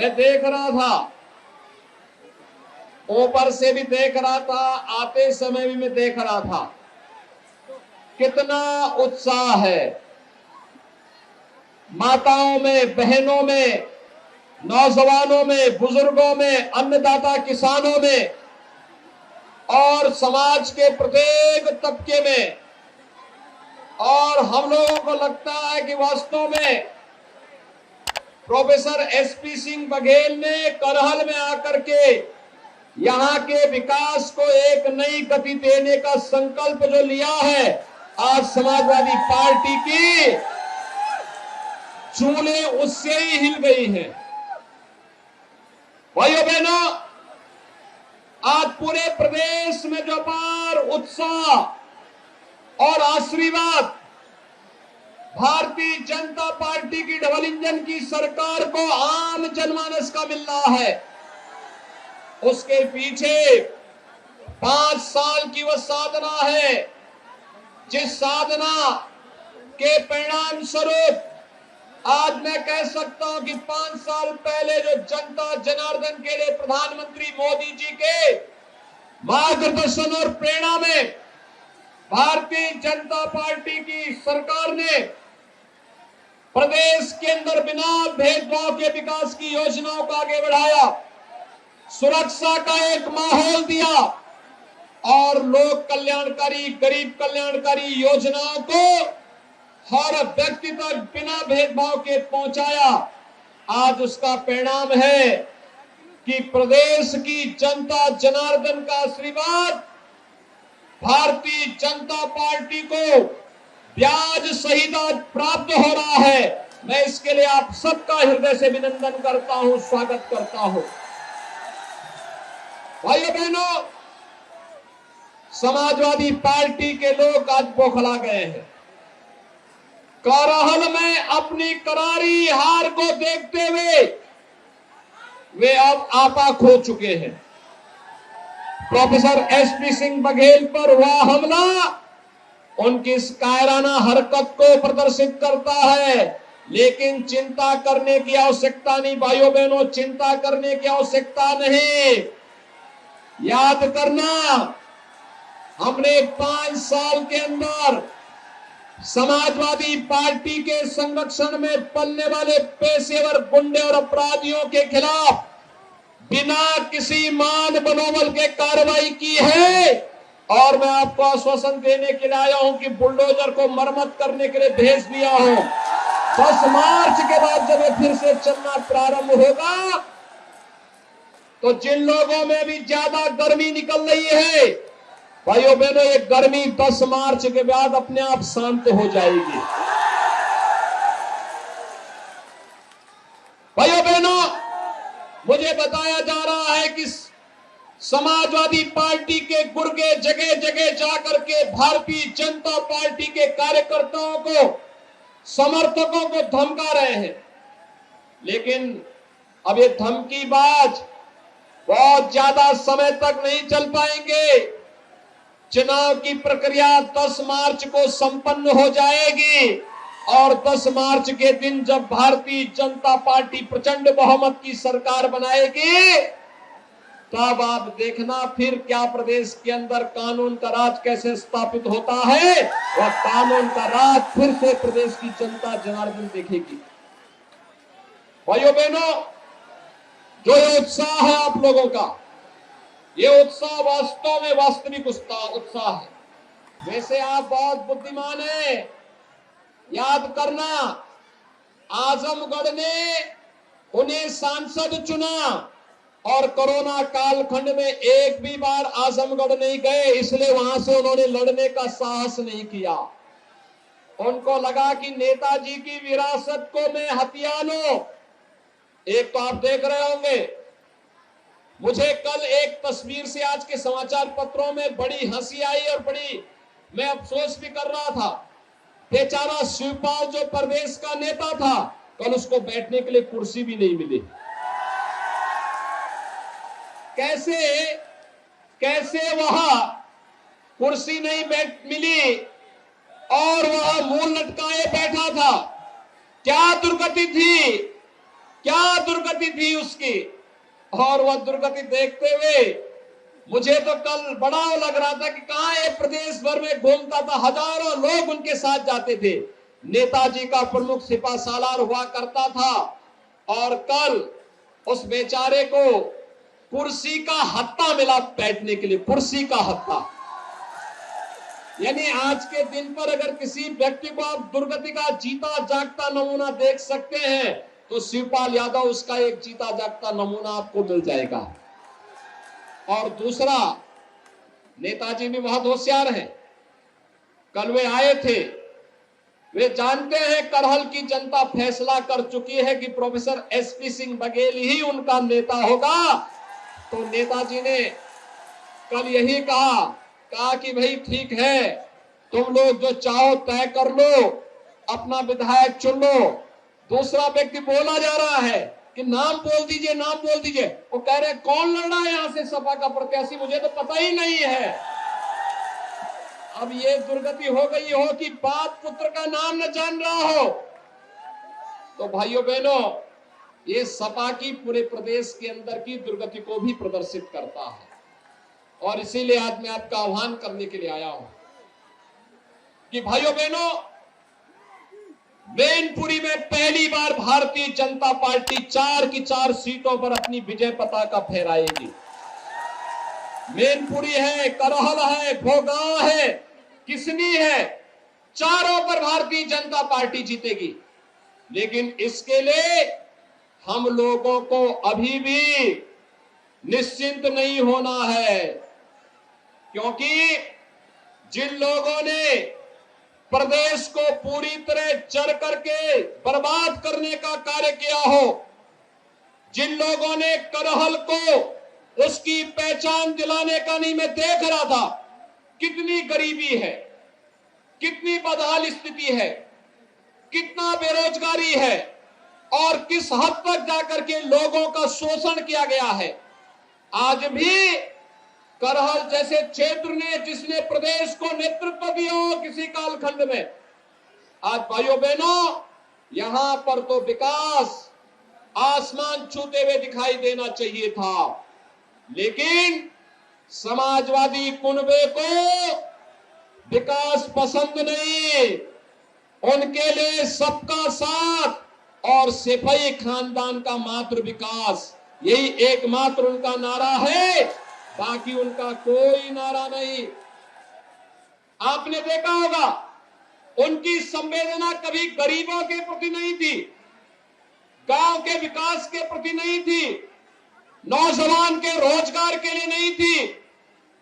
मैं देख रहा था, ऊपर से भी देख रहा था, आते समय भी मैं देख रहा था, कितना उत्साह है माताओं में, बहनों में, नौजवानों में, बुजुर्गों में, अन्नदाता किसानों में और समाज के प्रत्येक तबके में। और हम लोगों को लगता है कि वास्तव में प्रोफेसर एसपी सिंह बघेल ने करहल में आकर के यहाँ के विकास को एक नई गति देने का संकल्प जो लिया है, आज समाजवादी पार्टी की चूलें उससे ही हिल गई हैं। भाइयों बहनों, आज पूरे प्रदेश में जो अपार उत्साह और आशीर्वाद भारतीय जनता पार्टी की डबल इंजन की सरकार को आम जनमानस का मिल रहा है, उसके पीछे 5 साल की वह साधना है, जिस साधना के परिणाम स्वरूप आज मैं कह सकता हूं कि 5 साल पहले जो जनता जनार्दन के लिए प्रधानमंत्री मोदी जी के मार्गदर्शन और प्रेरणा में भारतीय जनता पार्टी की सरकार ने प्रदेश के अंदर बिना भेदभाव के विकास की योजनाओं को आगे बढ़ाया, सुरक्षा का एक माहौल दिया और लोक कल्याणकारी, गरीब कल्याणकारी योजनाओं को हर व्यक्ति तक बिना भेदभाव के पहुंचाया। आज उसका परिणाम है कि प्रदेश की जनता जनार्दन का आशीर्वाद भारतीय जनता पार्टी को ब्याज सहित आज प्राप्त हो रहा है। मैं इसके लिए आप सबका हृदय से अभिनंदन करता हूं, स्वागत करता हूं। भाइयों बहनों, समाजवादी पार्टी के लोग आज बौखला गए हैं। करहल में अपनी करारी हार को देखते हुए वे अब आपा खो चुके हैं। प्रोफेसर एसपी सिंह बघेल पर हुआ हमला उनकी इस कायराना हरकत को प्रदर्शित करता है, लेकिन चिंता करने की आवश्यकता नहीं भाइयों बहनों, चिंता करने की आवश्यकता नहीं। याद करना, हमने 5 साल के अंदर समाजवादी पार्टी के संरक्षण में पलने वाले पेशेवर गुंडे और अपराधियों के खिलाफ बिना किसी मान बनोबल के कार्रवाई की है। और मैं आपको आश्वासन देने के लिए आया हूं कि बुलडोजर को मरम्मत करने के लिए भेज दिया हूं। 10 मार्च के बाद जब ये फिर से चलना प्रारंभ होगा तो जिन लोगों में भी ज्यादा गर्मी निकल रही है, भाइयों बहनों, ये गर्मी 10 मार्च के बाद अपने आप शांत हो जाएगी। भाइयों बहनों, मुझे बताया जा रहा है कि समाजवादी पार्टी के गुर्गे जगह जगह जाकर के भारतीय जनता पार्टी के कार्यकर्ताओं को, समर्थकों को धमका रहे हैं। लेकिन अब ये धमकीबाज बहुत ज्यादा समय तक नहीं चल पाएंगे। चुनाव की प्रक्रिया 10 मार्च को संपन्न हो जाएगी और 10 मार्च के दिन जब भारतीय जनता पार्टी प्रचंड बहुमत की सरकार बनाएगी, तब आप देखना फिर क्या प्रदेश के अंदर कानून का राज कैसे स्थापित होता है और कानून का राज फिर से प्रदेश की जनता जनार्दन देखेगी। भाइयों बहनों, जो ये उत्साह है आप लोगों का, ये उत्साह वास्तव में वास्तविक उत्साह है। वैसे आप बहुत बुद्धिमान हैं। याद करना, आजमगढ़ ने उन्हें सांसद चुना और कोरोना कालखंड में एक भी बार आजमगढ़ नहीं गए, इसलिए वहां से उन्होंने लड़ने का साहस नहीं किया। उनको लगा कि नेताजी की विरासत को मैं हथिया लूं। एक तो आप देख रहे होंगे, मुझे कल एक तस्वीर से आज के समाचार पत्रों में बड़ी हंसी आई और बड़ी मैं अफसोस भी कर रहा था। बेचारा शिवपाल जो प्रदेश का नेता था, कल उसको बैठने के लिए कुर्सी भी नहीं मिली। कैसे वहां कुर्सी नहीं मिली और वह मुंह लटकाए बैठा था। क्या दुर्गति थी क्या दुर्गति थी उसकी। और वह दुर्गति देखते हुए मुझे तो कल बड़ा लग रहा था कि कहां ये प्रदेश भर में घूमता था, हजारों लोग उनके साथ जाते थे। नेताजी का प्रमुख सिपा सालार हुआ करता था और कल उस बेचारे को कुर्सी का हत्था मिला बैठने के लिए, कुर्सी का हत्था। यानी आज के दिन पर अगर किसी व्यक्ति को आप दुर्गति का जीता जागता नमूना देख सकते हैं तो शिवपाल यादव उसका एक जीता जागता नमूना आपको मिल जाएगा। और दूसरा, नेताजी भी बहुत होशियार हैं। कल वे आए थे, वे जानते हैं करहल की जनता फैसला कर चुकी है कि प्रोफेसर एसपी सिंह बघेल ही उनका नेता होगा। तो नेताजी ने कल यही कहा कि भाई ठीक है, तुम लोग जो चाहो तय कर लो, अपना विधायक चुन लो। दूसरा व्यक्ति बोला जा रहा है कि नाम बोल दीजिए, नाम बोल दीजिए। वो कह रहे कौन लड़ रहा है यहां से सपा का प्रत्याशी, मुझे तो पता ही नहीं है। अब ये दुर्गति हो गई हो कि बाप पुत्र का नाम न जान रहा हो। तो भाइयों बहनों, ये सपा की पूरे प्रदेश के अंदर की दुर्गति को भी प्रदर्शित करता है। और इसीलिए आज मैं आपका आह्वान करने के लिए आया हूं कि भाइयों बहनों, मैनपुरी में पहली बार भारतीय जनता पार्टी 4 की 4 सीटों पर अपनी विजय पताका फहराएगी। मैनपुरी है, करहल है, भोगांव है, किसनी है, चारों पर भारतीय जनता पार्टी जीतेगी। लेकिन इसके लिए हम लोगों को अभी भी निश्चिंत नहीं होना है, क्योंकि जिन लोगों ने प्रदेश को पूरी तरह जड़ करके बर्बाद करने का कार्य किया हो, जिन लोगों ने करहल को उसकी पहचान दिलाने का नहीं, मैं देख रहा था कितनी गरीबी है, कितनी बदहाल स्थिति है, कितना बेरोजगारी है और किस हद तक जाकर के लोगों का शोषण किया गया है। आज भी करहल जैसे क्षेत्र ने, जिसने प्रदेश को नेतृत्व दिया हो किसी कालखंड में, आज भाइयों बहनों यहां पर तो विकास आसमान छूते हुए दिखाई देना चाहिए था। लेकिन समाजवादी कुनबे को विकास पसंद नहीं, उनके लिए सबका साथ और सिपाही खानदान का मात्र विकास, यही एकमात्र उनका नारा है, बाकी उनका कोई नारा नहीं। आपने देखा होगा उनकी संवेदना कभी गरीबों के प्रति नहीं थी, गांव के विकास के प्रति नहीं थी, नौजवान के रोजगार के लिए नहीं थी,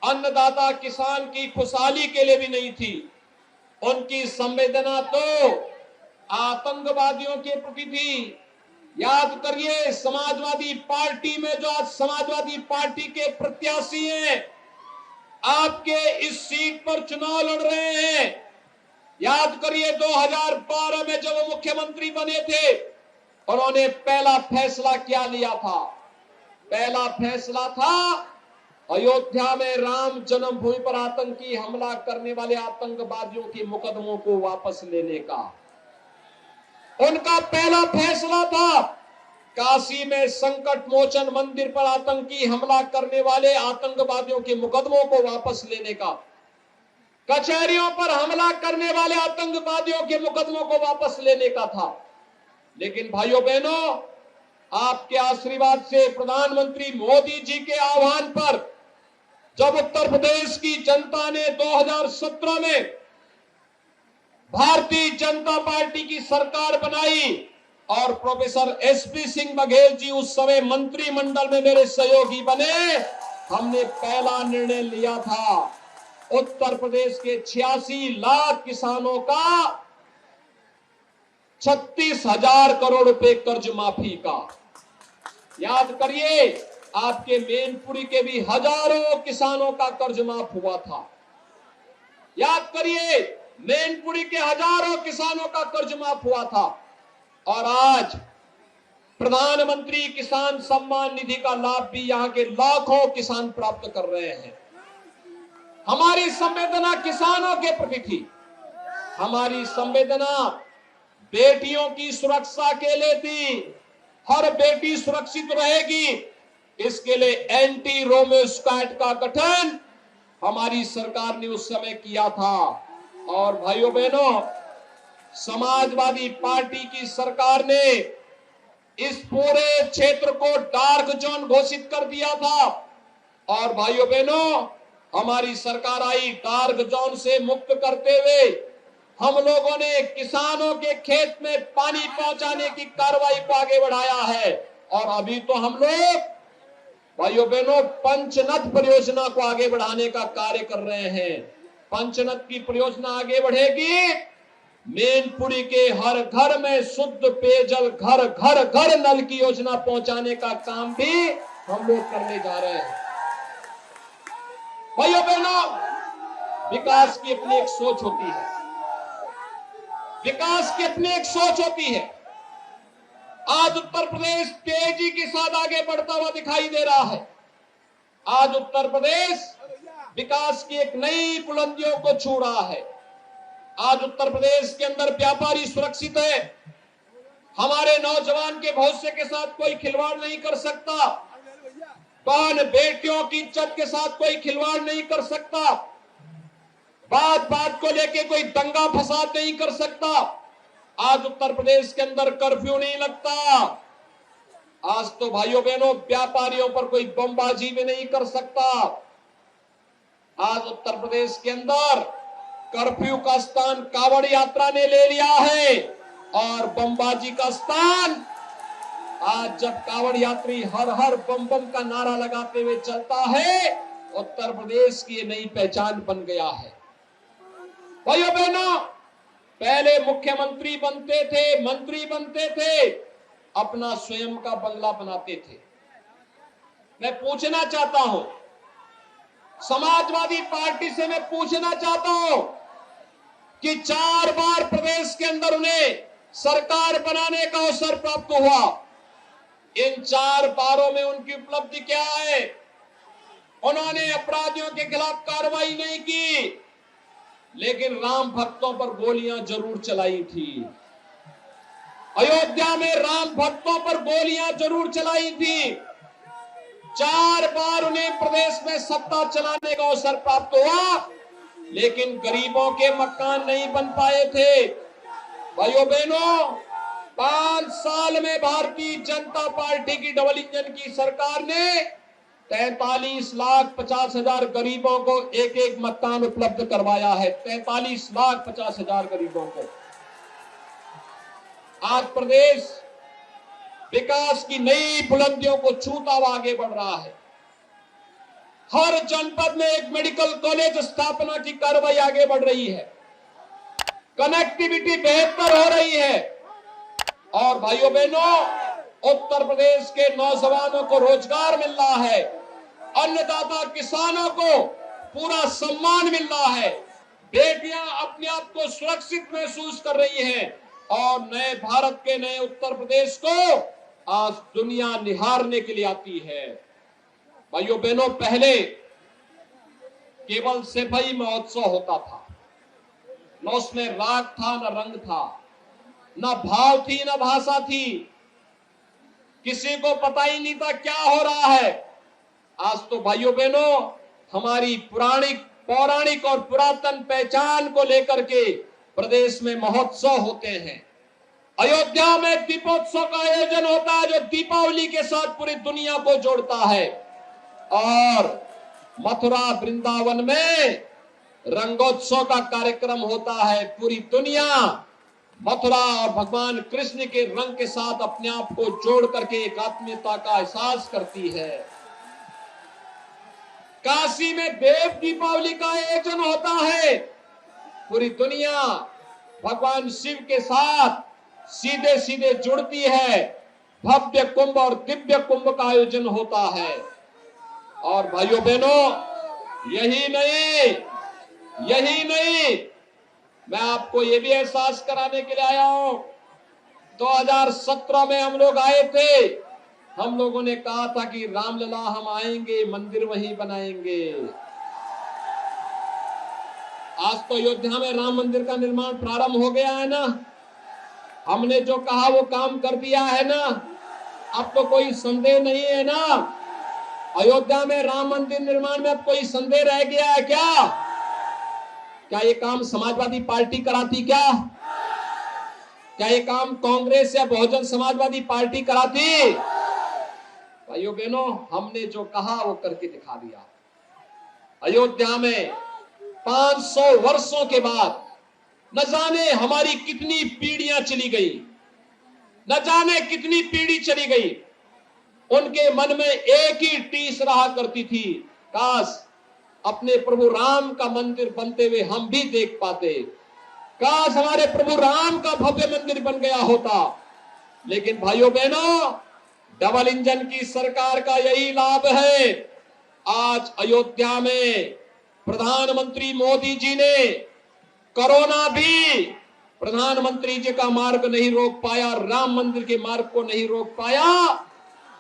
अन्नदाता किसान की खुशहाली के लिए भी नहीं थी। उनकी संवेदना तो आतंकवादियों के प्रति थी। याद करिए, समाजवादी पार्टी में जो आज समाजवादी पार्टी के प्रत्याशी हैं, आपके इस सीट पर चुनाव लड़ रहे हैं, याद करिए 2012 में जब वो मुख्यमंत्री बने थे, उन्होंने पहला फैसला क्या लिया था? पहला फैसला था अयोध्या में राम जन्मभूमि पर आतंकी हमला करने वाले आतंकवादियों के मुकदमों को वापस लेने का। उनका पहला फैसला था काशी में संकट मोचन मंदिर पर आतंकी हमला करने वाले आतंकवादियों के मुकदमों को वापस लेने का, कचहरियों पर हमला करने वाले आतंकवादियों के मुकदमों को वापस लेने का था। लेकिन भाइयों बहनों, आपके आशीर्वाद से, प्रधानमंत्री मोदी जी के आह्वान पर, जब उत्तर प्रदेश की जनता ने 2017 में भारतीय जनता पार्टी की सरकार बनाई और प्रोफेसर एसपी सिंह बघेल जी उस समय मंत्रिमंडल में मेरे सहयोगी बने, हमने पहला निर्णय लिया था उत्तर प्रदेश के 86 लाख किसानों का 36,000 करोड़ रुपए कर्ज माफी का। याद करिए, आपके मैनपुरी के भी हजारों किसानों का कर्ज माफ हुआ था। याद करिए, मैनपुरी के हजारों किसानों का कर्ज माफ हुआ था। और आज प्रधानमंत्री किसान सम्मान निधि का लाभ भी यहां के लाखों किसान प्राप्त कर रहे हैं। हमारी संवेदना किसानों के प्रति थी, हमारी संवेदना बेटियों की सुरक्षा के लिए थी, हर बेटी सुरक्षित रहेगी, इसके लिए एंटी रोमियो स्क्वाड का गठन हमारी सरकार ने उस समय किया था। और भाइयों बहनों, समाजवादी पार्टी की सरकार ने इस पूरे क्षेत्र को डार्क जोन घोषित कर दिया था। और भाइयों बहनों, हमारी सरकार आई, डार्क जोन से मुक्त करते हुए हम लोगों ने किसानों के खेत में पानी पहुंचाने की कार्रवाई को आगे बढ़ाया है। और अभी तो हम लोग भाइयों बहनों पंचनद परियोजना को आगे बढ़ाने का कार्य कर रहे हैं। पंचनद की परियोजना आगे बढ़ेगी, मैनपुरी के हर घर में शुद्ध पेयजल, घर घर घर नल की योजना पहुंचाने का काम भी हम लोग करने जा रहे हैं। भाइयों बहनों, विकास की अपनी एक सोच होती है, विकास की अपनी एक सोच होती है। आज उत्तर प्रदेश तेजी के साथ आगे बढ़ता हुआ दिखाई दे रहा है। आज उत्तर प्रदेश विकास की एक नई बुलंदियों को छू रहा है। आज उत्तर प्रदेश के अंदर व्यापारी सुरक्षित है। हमारे नौजवान के भविष्य के साथ कोई खिलवाड़ नहीं कर सकता, बहन बेटियों की इज्जत के साथ कोई खिलवाड़ नहीं कर सकता, बात बात को लेके कोई दंगा फसाद नहीं कर सकता। आज उत्तर प्रदेश के अंदर कर्फ्यू नहीं लगता। आज तो भाइयों बहनों व्यापारियों पर कोई बमबाजी भी नहीं कर सकता। आज उत्तर प्रदेश के अंदर कर्फ्यू का स्थान कांवड़ यात्रा ने ले लिया है और बमबाजी का स्थान आज जब कांवड़ यात्री हर हर बम बम का नारा लगाते हुए चलता है, उत्तर प्रदेश की नई पहचान बन गया है। भाइयों बहनों, पहले मुख्यमंत्री बनते थे, मंत्री बनते थे, अपना स्वयं का बंगला बनाते थे। मैं पूछना चाहता हूं, समाजवादी पार्टी से मैं पूछना चाहता हूं कि 4 बार प्रदेश के अंदर उन्हें सरकार बनाने का अवसर प्राप्त हुआ। इन 4 बारों में उनकी उपलब्धि क्या है? उन्होंने अपराधियों के खिलाफ कार्रवाई नहीं की, लेकिन राम भक्तों पर गोलियां जरूर चलाई थी। अयोध्या में राम भक्तों पर गोलियां जरूर चलाई थी। 4 बार उन्हें प्रदेश में सत्ता चलाने का अवसर प्राप्त हुआ, लेकिन गरीबों के मकान नहीं बन पाए थे। भाइयों बहनों, 5 साल में भारतीय जनता पार्टी की डबल इंजन की सरकार ने 43,50,000 गरीबों को एक एक मकान उपलब्ध करवाया है। 43,50,000 गरीबों को। आज प्रदेश विकास की नई बुलंदियों को छूता हुआ आगे बढ़ रहा है। हर जनपद में एक मेडिकल कॉलेज स्थापना की कार्रवाई आगे बढ़ रही है। कनेक्टिविटी बेहतर हो रही है। और भाइयों बहनों, उत्तर प्रदेश के नौजवानों को रोजगार मिल रहा है। अन्नदाता किसानों को पूरा सम्मान मिल रहा है। बेटियां अपने आप को सुरक्षित महसूस कर रही हैं और नए भारत के नए उत्तर प्रदेश को आज दुनिया निहारने के लिए आती है। भाइयों बहनों, पहले केवल सफाई महोत्सव होता था, न उसमें राग था, न रंग था, न भाव थी, न भाषा थी। किसी को पता ही नहीं था क्या हो रहा है। आज तो भाइयों बहनों, हमारी पौराणिक और पुरातन पहचान को लेकर के प्रदेश में महोत्सव होते हैं। अयोध्या में दीपोत्सव का आयोजन होता है, जो दीपावली के साथ पूरी दुनिया को जोड़ता है। और मथुरा वृंदावन में रंगोत्सव का कार्यक्रम होता है। पूरी दुनिया मथुरा और भगवान कृष्ण के रंग के साथ अपने आप को जोड़ करके एक आत्मीयता का एहसास करती है। काशी में देव दीपावली का आयोजन होता है। पूरी दुनिया भगवान शिव के साथ सीधे सीधे जुड़ती है। भव्य कुंभ और दिव्य कुंभ का आयोजन होता है। और भाइयों बहनों, यही नहीं, मैं आपको ये भी एहसास कराने के लिए आया हूं। 2017 में हम लोग आए थे। हम लोगों ने कहा था कि रामलला हम आएंगे, मंदिर वहीं बनाएंगे। आज तो अयोध्या में राम मंदिर का निर्माण प्रारंभ हो गया है ना। हमने जो कहा वो काम कर दिया है ना। अब तो कोई संदेह नहीं है ना? अयोध्या में राम मंदिर निर्माण में अब कोई संदेह रह गया है क्या? क्या ये काम समाजवादी पार्टी कराती? क्या ये काम कांग्रेस या बहुजन समाजवादी पार्टी कराती? भाइयों बहनों, हमने जो कहा वो करके दिखा दिया। अयोध्या में 500 वर्षों के बाद न जाने हमारी कितनी पीढ़ियां चली गई, न जाने कितनी पीढ़ी चली गई, उनके मन में एक ही टीस रहा करती थी, काश अपने प्रभु राम का मंदिर बनते हुए हम भी देख पाते, काश हमारे प्रभु राम का भव्य मंदिर बन गया होता। लेकिन भाइयों बहनों, डबल इंजन की सरकार का यही लाभ है। आज अयोध्या में प्रधानमंत्री मोदी जी ने कोरोना भी प्रधानमंत्री जी का मार्ग नहीं रोक पाया, राम मंदिर के मार्ग को नहीं रोक पाया।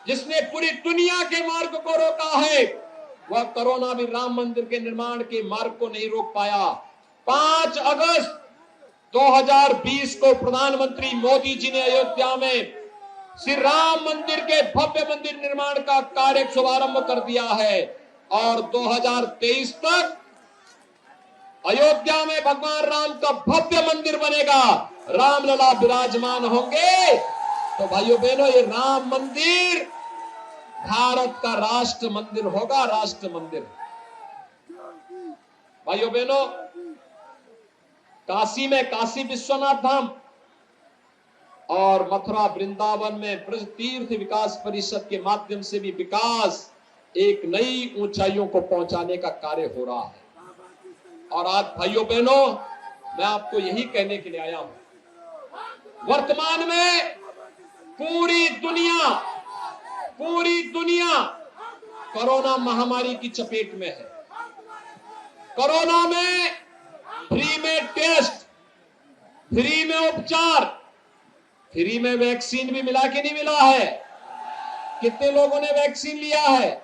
जिसने पूरी दुनिया के मार्ग को रोका है, वह कोरोना भी राम मंदिर के निर्माण के मार्ग को नहीं रोक पाया। 5 अगस्त 2020 को प्रधानमंत्री मोदी जी ने अयोध्या में श्री राम मंदिर के भव्य मंदिर निर्माण का कार्य शुभारंभ कर दिया है और 2023 तक अयोध्या में भगवान राम का भव्य मंदिर बनेगा, रामलला विराजमान होंगे। तो भाइयों बहनों, ये राम मंदिर भारत का राष्ट्र मंदिर होगा, राष्ट्र मंदिर। भाइयों बहनों, काशी में काशी विश्वनाथ धाम और मथुरा वृंदावन में ब्रज तीर्थ विकास परिषद के माध्यम से भी विकास एक नई ऊंचाइयों को पहुंचाने का कार्य हो रहा है। और आज भाइयों बहनों, मैं आपको यही कहने के लिए आया हूं, वर्तमान में पूरी दुनिया कोरोना महामारी की चपेट में है। कोरोना में फ्री में टेस्ट, फ्री में उपचार, फ्री में वैक्सीन भी मिला कि नहीं मिला है? कितने लोगों ने वैक्सीन लिया है?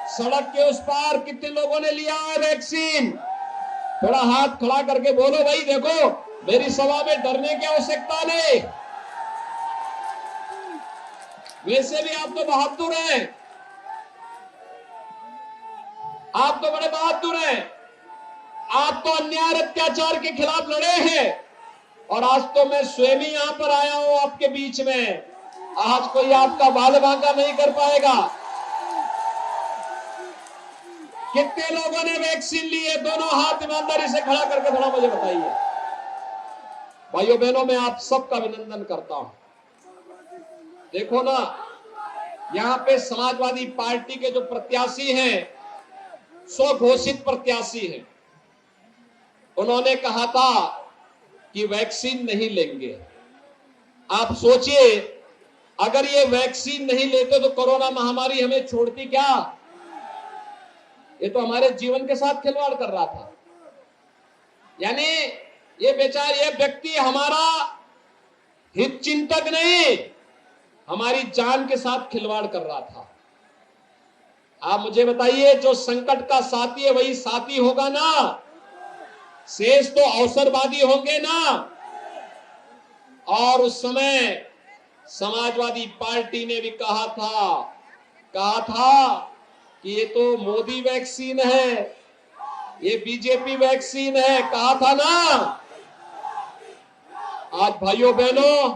सड़क के उस पार कितने लोगों ने लिया है वैक्सीन? थोड़ा हाथ खड़ा करके बोलो भाई, देखो मेरी सभा में डरने की आवश्यकता नहीं। वैसे भी आप तो बहादुर हैं, आप तो बड़े बहादुर हैं। आप तो अन्याय अत्याचार के खिलाफ लड़े हैं और आज तो मैं स्वयं ही यहां पर आया हूं आपके बीच में। आज कोई आपका बाल बांका नहीं कर पाएगा। कितने लोगों ने वैक्सीन ली है? दोनों हाथ ईमानदारी से खड़ा करके थोड़ा मुझे बताइए। भाइयों बहनों, मैं आप सबका अभिनंदन करता हूं। देखो ना, यहां पे समाजवादी पार्टी के जो प्रत्याशी हैं, स्वघोषित प्रत्याशी हैं, उन्होंने कहा था कि वैक्सीन नहीं लेंगे। आप सोचिए, अगर ये वैक्सीन नहीं लेते तो कोरोना महामारी हमें छोड़ती क्या? ये तो हमारे जीवन के साथ खिलवाड़ कर रहा था। यानी ये व्यक्ति हमारा हित चिंतक नहीं, हमारी जान के साथ खिलवाड़ कर रहा था। आप मुझे बताइए, जो संकट का साथी है वही साथी होगा ना? शेष तो अवसरवादी होंगे ना? और उस समय समाजवादी पार्टी ने भी कहा था कि ये तो मोदी वैक्सीन है, ये बीजेपी वैक्सीन है, कहा था ना? आज भाइयों बहनों,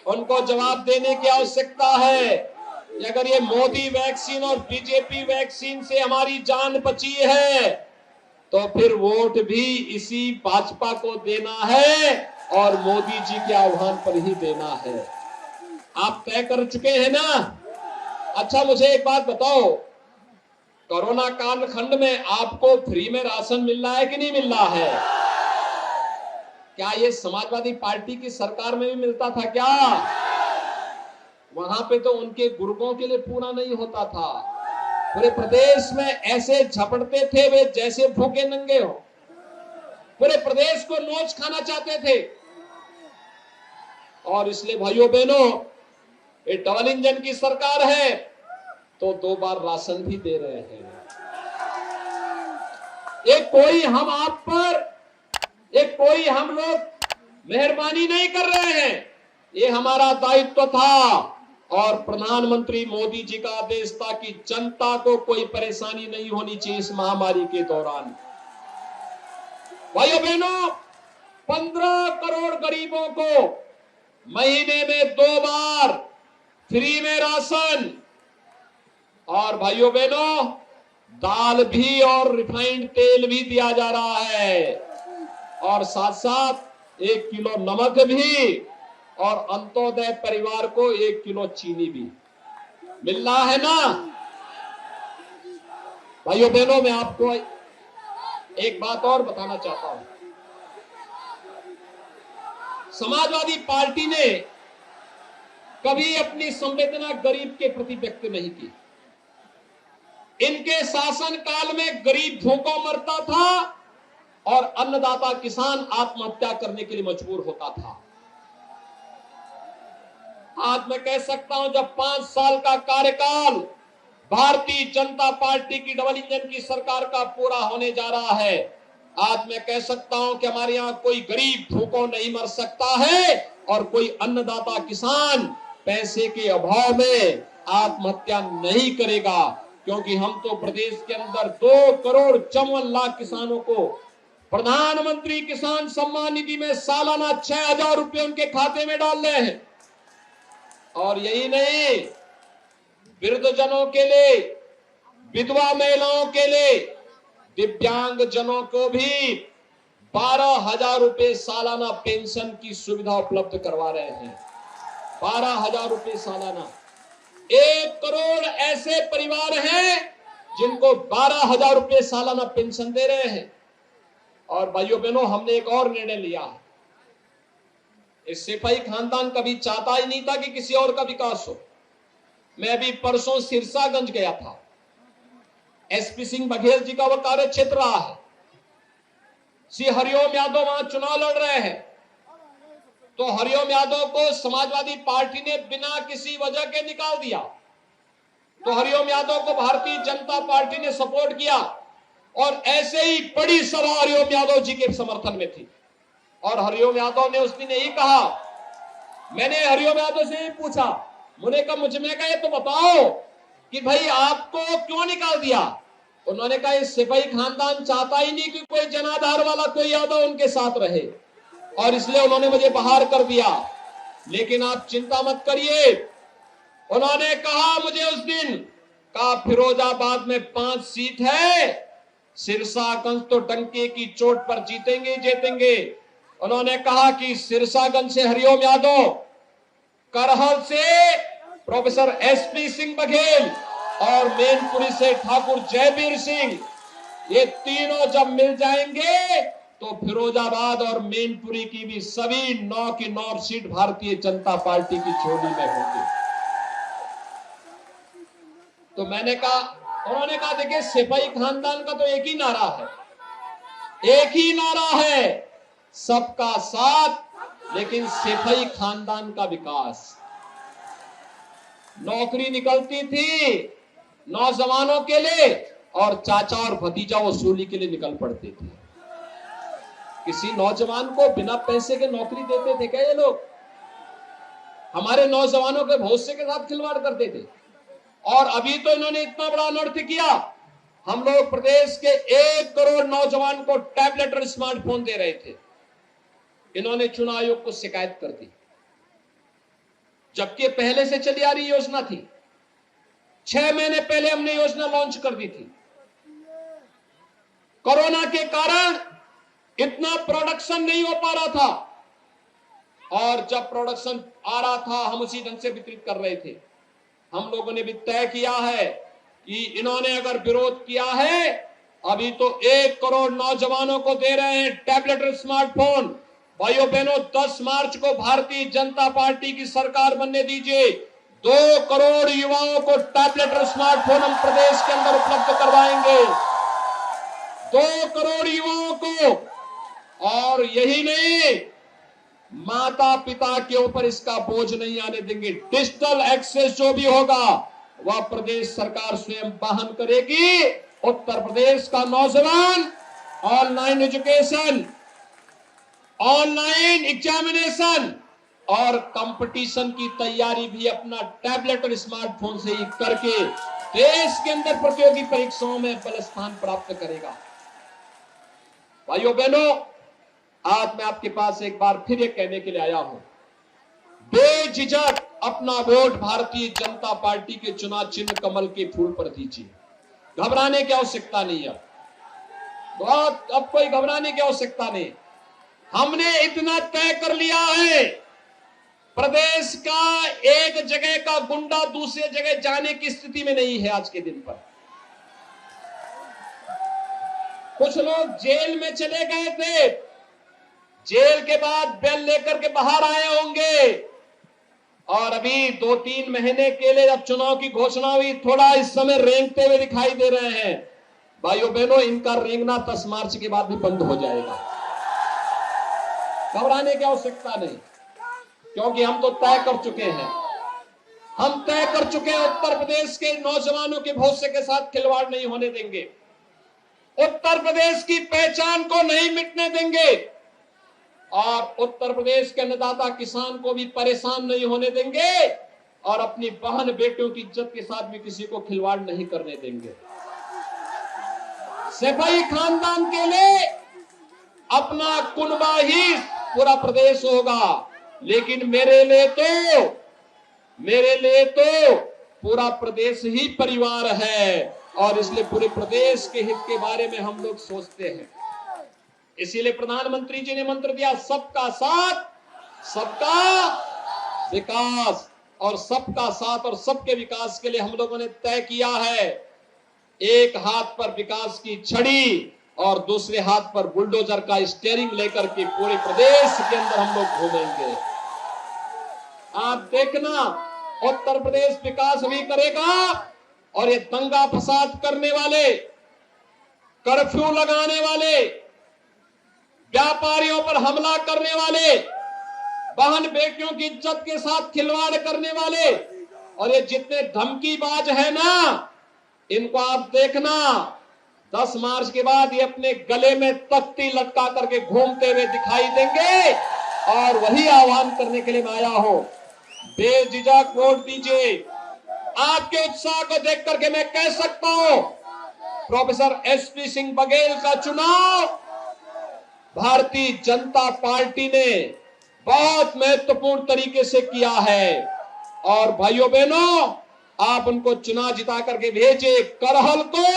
उनको जवाब देने की आवश्यकता है कि अगर ये मोदी वैक्सीन और बीजेपी वैक्सीन से हमारी जान बची है तो फिर वोट भी इसी भाजपा को देना है और मोदी जी के आह्वान पर ही देना है। आप तय कर चुके हैं ना? अच्छा, मुझे एक बात बताओ, कोरोना कालखंड में आपको फ्री में राशन मिल रहा है कि नहीं मिल रहा है? क्या ये समाजवादी पार्टी की सरकार में भी मिलता था क्या? वहां पे तो उनके गुर्गों के लिए पूरा नहीं होता था। पूरे प्रदेश में ऐसे झपटते थे वे जैसे भूखे नंगे हो। पूरे प्रदेश को नोच खाना चाहते थे। और इसलिए भाइयों बहनों, ये डबल इंजन की सरकार है तो 2 बार राशन भी दे रहे हैं। कोई हम लोग मेहरबानी नहीं कर रहे हैं। ये हमारा दायित्व था और प्रधानमंत्री मोदी जी का आदेश था कि जनता को कोई परेशानी नहीं होनी चाहिए इस महामारी के दौरान। भाइयों बहनों, 15 करोड़ गरीबों को महीने में 2 बार फ्री में राशन, और भाइयों बहनों दाल भी और रिफाइंड तेल भी दिया जा रहा है, और साथ साथ 1 किलो नमक भी, और अंत्योदय परिवार को 1 किलो चीनी भी मिल रहा है ना। भाइयों बहनों, मैं आपको एक बात और बताना चाहता हूं। समाजवादी पार्टी ने कभी अपनी संवेदना गरीब के प्रति व्यक्त नहीं की। इनके शासन काल में गरीब भूखों मरता था और अन्नदाता किसान आत्महत्या करने के लिए मजबूर होता था। आज मैं कह सकता हूं, जब 5 साल का कार्यकाल भारतीय जनता पार्टी की डबल इंजन की सरकार का पूरा होने जा रहा है, आज मैं कह सकता हूं कि हमारे यहां कोई गरीब भूखों नहीं मर सकता है और कोई अन्नदाता किसान पैसे के अभाव में आत्महत्या नहीं करेगा, क्योंकि हम तो प्रदेश के अंदर 2,54,00,000 किसानों को प्रधानमंत्री किसान सम्मान निधि में सालाना 6,000 रुपए उनके खाते में डाल रहे हैं। और यही नहीं, वृद्धजनों के लिए, विधवा महिलाओं के लिए, दिव्यांग जनों को भी 12,000 रुपए सालाना पेंशन की सुविधा उपलब्ध करवा रहे हैं। 12,000 रुपए सालाना। 1 करोड़ ऐसे परिवार हैं जिनको 12,000 रुपए सालाना पेंशन दे रहे हैं। और भाइयों बहनों, हमने एक और निर्णय लिया है। इस सिपाही खानदान कभी चाहता ही नहीं था कि किसी और का विकास हो। मैं अभी परसों सिरसागंज गया था। एसपी सिंह बघेल जी का वो कार्य क्षेत्र रहा है। श्री हरिओम यादव वहां चुनाव लड़ रहे हैं, तो हरिओम यादव को समाजवादी पार्टी ने बिना किसी वजह के निकाल दिया। तो हरिओम यादव को भारतीय जनता पार्टी ने सपोर्ट किया, और ऐसे ही बड़ी सभा हरिओम यादव जी के समर्थन में थी। और हरिओम यादव ने उस दिन यही कहा, मैंने हरिओम यादव से ही पूछा, मुझे कहा ये तो बताओ कि भाई आपको क्यों निकाल दिया। उन्होंने कहा इस सिपाही खानदान चाहता ही नहीं कि कोई जनाधार वाला कोई यादव उनके साथ रहे, और इसलिए उन्होंने मुझे बाहर कर दिया। लेकिन आप चिंता मत करिए, उन्होंने कहा मुझे उस दिन, कहा फिरोजाबाद में 5 सीट है, सिरसागंज तो डंके की चोट पर जीतेंगे जीतेंगे। उन्होंने कहा कि सिरसागंज से हरिओम यादव, करहल से प्रोफेसर एसपी सिंह बघेल और मैनपुरी से ठाकुर जयवीर सिंह, ये तीनों जब मिल जाएंगे तो फिरोजाबाद और मैनपुरी की भी सभी 9 की 9 सीट भारतीय जनता पार्टी की झोली में होंगी। तो मैंने कहा, उन्होंने कहा देखिए सिपाही खानदान का तो एक ही नारा है, एक ही नारा है, सबका साथ, लेकिन सिपाही खानदान का विकास। नौकरी निकलती थी नौजवानों के लिए, और चाचा और भतीजा वसूली के लिए निकल पड़ते थे। किसी नौजवान को बिना पैसे के नौकरी देते थे क्या ये लोग? हमारे नौजवानों के भविष्य के साथ खिलवाड़ करते थे। और अभी तो इन्होंने इतना बड़ा अनर्थ किया, हम लोग प्रदेश के 1 करोड़ नौजवान को टैबलेट और स्मार्टफोन दे रहे थे, इन्होंने चुनाव आयोग को शिकायत कर दी, जबकि पहले से चली आ रही योजना थी। 6 महीने पहले हमने योजना लॉन्च कर दी थी। कोरोना के कारण इतना प्रोडक्शन नहीं हो पा रहा था, और जब प्रोडक्शन आ रहा था हम उसी ढंग से वितरित कर रहे थे। हम लोगों ने भी तय किया है कि इन्होंने अगर विरोध किया है, अभी तो 1 करोड़ नौजवानों को दे रहे हैं टैबलेट और स्मार्टफोन। भाइयों बहनों, 10 मार्च को भारतीय जनता पार्टी की सरकार बनने दीजिए, 2 करोड़ युवाओं को टैबलेट और स्मार्टफोन हम प्रदेश के अंदर उपलब्ध करवाएंगे, 2 करोड़ युवाओं को। और यही नहीं, माता पिता के ऊपर इसका बोझ नहीं आने देंगे। डिजिटल एक्सेस जो भी होगा वह प्रदेश सरकार स्वयं वहन करेगी। उत्तर प्रदेश का नौजवान ऑनलाइन एजुकेशन, ऑनलाइन एग्जामिनेशन, और कंपटीशन की तैयारी भी अपना टैबलेट और स्मार्टफोन से ही करके देश के अंदर प्रतियोगी परीक्षाओं में पहला स्थान प्राप्त करेगा। भाइयों बहनों, आज मैं आपके पास एक बार फिर ये कहने के लिए आया हूं, बेझिझक अपना वोट भारतीय जनता पार्टी के चुनाव चिन्ह कमल के फूल पर दीजिए। घबराने की आवश्यकता नहीं है, बहुत अब कोई घबराने की आवश्यकता नहीं। हमने इतना तय कर लिया है, प्रदेश का एक जगह का गुंडा दूसरे जगह जाने की स्थिति में नहीं है। आज के दिन पर कुछ लोग जेल में चले गए थे, जेल के बाद बेल लेकर के बाहर आए होंगे, और अभी 2-3 महीने के लिए जब चुनाव की घोषणा हुई थोड़ा इस समय रेंगते हुए दिखाई दे रहे हैं। भाइयों बहनों, इनका रेंगना 10 मार्च के बाद भी बंद हो जाएगा। घबराने की आवश्यकता नहीं, क्योंकि हम तो तय कर चुके हैं। हम तय कर चुके हैं, उत्तर प्रदेश के नौजवानों के भविष्य के साथ खिलवाड़ नहीं होने देंगे, उत्तर प्रदेश की पहचान को नहीं मिटने देंगे, और उत्तर प्रदेश के अन्नदाता किसान को भी परेशान नहीं होने देंगे, और अपनी बहन बेटियों की इज्जत के साथ भी किसी को खिलवाड़ नहीं करने देंगे। सफाई खानदान के लिए अपना कुनबा ही पूरा प्रदेश होगा, लेकिन मेरे लिए तो पूरा प्रदेश ही परिवार है, और इसलिए पूरे प्रदेश के हित के बारे में हम लोग सोचते हैं। इसीलिए प्रधानमंत्री जी ने मंत्र दिया, सबका साथ सबका विकास, और सबका साथ और सबके विकास के लिए हम लोगों ने तय किया है, एक हाथ पर विकास की छड़ी और दूसरे हाथ पर बुलडोजर का स्टीयरिंग लेकर के पूरे प्रदेश के अंदर हम लोग घूमेंगे। आप देखना, उत्तर प्रदेश विकास भी करेगा, और ये दंगा फसाद करने वाले, कर्फ्यू लगाने वाले, व्यापारियों पर हमला करने वाले, बहन बेटियों की इज्जत के साथ खिलवाड़ करने वाले, और ये जितने धमकीबाज है ना, इनको आप देखना 10 मार्च के बाद ये अपने गले में तख्ती लटका करके घूमते हुए दिखाई देंगे। और वही आह्वान करने के लिए मैं आया हूं, बेझिझक वोट दीजिए। आपके उत्साह को देख करके मैं कह सकता हूं, प्रोफेसर एसपी सिंह बघेल का चुनाव भारतीय जनता पार्टी ने बहुत महत्वपूर्ण तरीके से किया है। और भाइयों बहनों, आप उनको चुनाव जिता करके भेजे, करहल को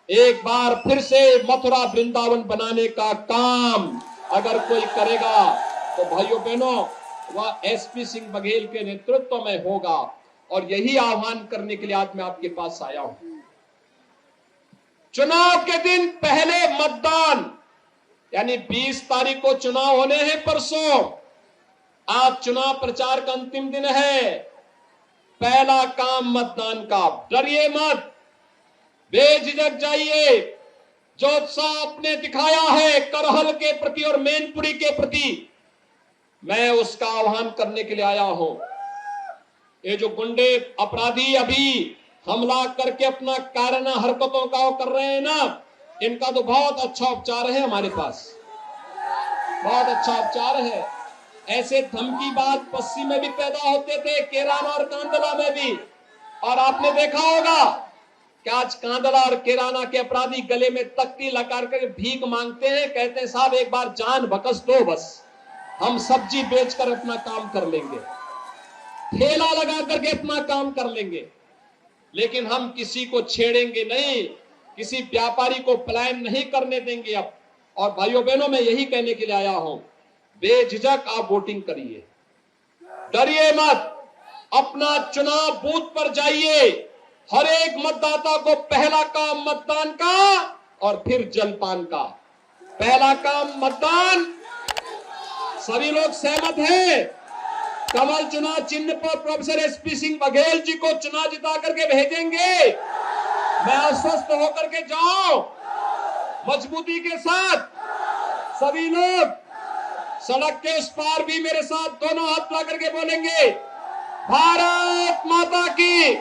एक बार फिर से मथुरा वृंदावन बनाने का काम अगर कोई करेगा तो भाइयों बहनों वह एसपी सिंह बघेल के नेतृत्व में होगा। और यही आह्वान करने के लिए आज मैं आपके पास आया हूं। चुनाव के दिन पहले मतदान, यानी 20 तारीख को चुनाव होने हैं परसों। आज चुनाव प्रचार का अंतिम दिन है। पहला काम मतदान का, डरिए मत, बेझिझक जाइए। जो उत्साह आपने दिखाया है करहल के प्रति और मैनपुरी के प्रति, मैं उसका आह्वान करने के लिए आया हूं। ये जो गुंडे अपराधी अभी हमला करके अपना कारणा हरकतों का कर रहे हैं ना, इनका तो बहुत अच्छा उपचार है हमारे पास, बहुत अच्छा उपचार है। ऐसे धमकीबाज पश्चिम में भी पैदा होते थे, केराना और कांदला में भी। और आपने देखा होगा कि आज कांदला और केराना के अपराधी गले में तख्ती लगा कर भीख मांगते हैं, कहते हैं साहब एक बार जान बकस दो, बस हम सब्जी बेचकर अपना काम कर लेंगे, ठेला लगा करके अपना काम कर लेंगे, लेकिन हम किसी को छेड़ेंगे नहीं, किसी व्यापारी को पलायन नहीं करने देंगे अब। और भाइयों बहनों, मैं यही कहने के लिए आया हूं, बेझिझक आप वोटिंग करिए, डरिए मत। अपना चुनाव बूथ पर जाइए। हर एक मतदाता को पहला काम मतदान का और फिर जलपान का। पहला काम मतदान, सभी लोग सहमत हैं? कमल चुनाव चिन्ह पर प्रोफेसर एसपी सिंह बघेल जी को चुनाव जिता करके भेजेंगे। मैं आश्वस्त होकर के जाऊं, मजबूती के साथ सभी लोग सड़क के उस पार भी मेरे साथ दोनों हाथ ला करके बोलेंगे, भारत माता की।